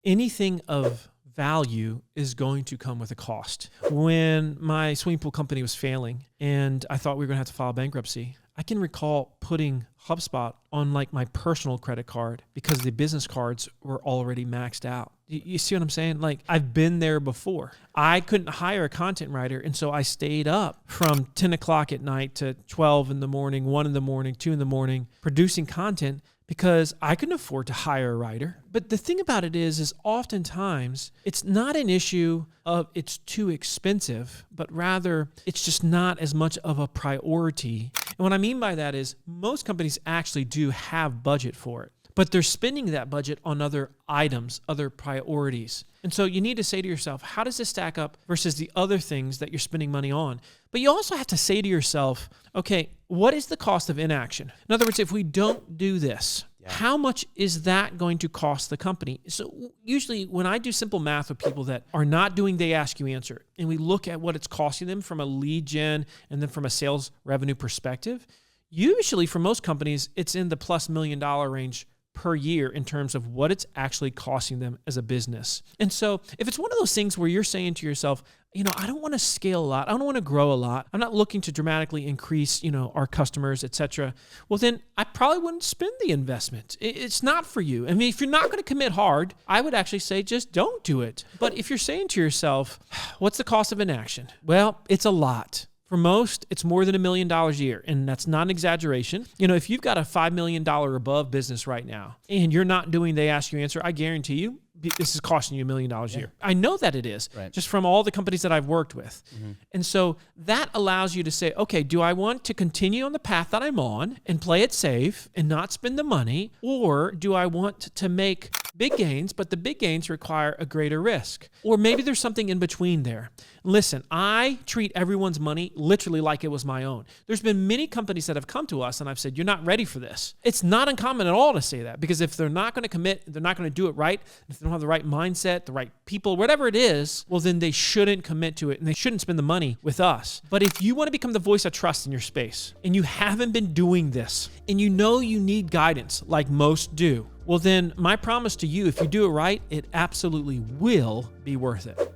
anything of value is going to come with a cost. When my swimming pool company was failing and I thought we were going to have to file bankruptcy, I can recall putting HubSpot on like my personal credit card because the business cards were already maxed out. You see what I'm saying? Like, I've been there before. I couldn't hire a content writer, and so I stayed up from 10 o'clock at night to 12 in the morning, 1 in the morning, 2 in the morning, producing content because I couldn't afford to hire a writer. But the thing about it is oftentimes it's not an issue of it's too expensive, but rather it's just not as much of a priority. And what I mean by that is most companies actually do have budget for it, but they're spending that budget on other items, other priorities. And so you need to say to yourself, how does this stack up versus the other things that you're spending money on? But you also have to say to yourself, okay, what is the cost of inaction? In other words, if we don't do this, how much is that going to cost the company? So usually when I do simple math with people that are not doing they ask you answer, and we look at what it's costing them from a lead gen and then from a sales revenue perspective, usually for most companies, it's in the plus $1 million range per year in terms of what it's actually costing them as a business. And so if it's one of those things where you're saying to yourself, I don't want to scale a lot. I don't want to grow a lot. I'm not looking to dramatically increase, our customers, et cetera. Well, then I probably wouldn't spend the investment. It's not for you. I mean, if you're not going to commit hard, I would actually say just don't do it. But if you're saying to yourself, what's the cost of inaction? Well, it's a lot. For most, it's more than $1 million a year, and that's not an exaggeration. If you've got a $5 million above business right now, and you're not doing they ask you answer, I guarantee you, this is costing you $1 million a year. I know that it is, just from all the companies that I've worked with. Mm-hmm. And so that allows you to say, okay, do I want to continue on the path that I'm on and play it safe and not spend the money? Or do I want to make big gains, but the big gains require a greater risk? Or maybe there's something in between there. Listen, I treat everyone's money literally like it was my own. There's been many companies that have come to us and I've said, you're not ready for this. It's not uncommon at all to say that, because if they're not going to commit, they're not going to do it right, if they don't have the right mindset, the right people, whatever it is, well, then they shouldn't commit to it and they shouldn't spend the money with us. But if you want to become the voice of trust in your space and you haven't been doing this and you need guidance like most do, well, then my promise to you, if you do it right, it absolutely will be worth it.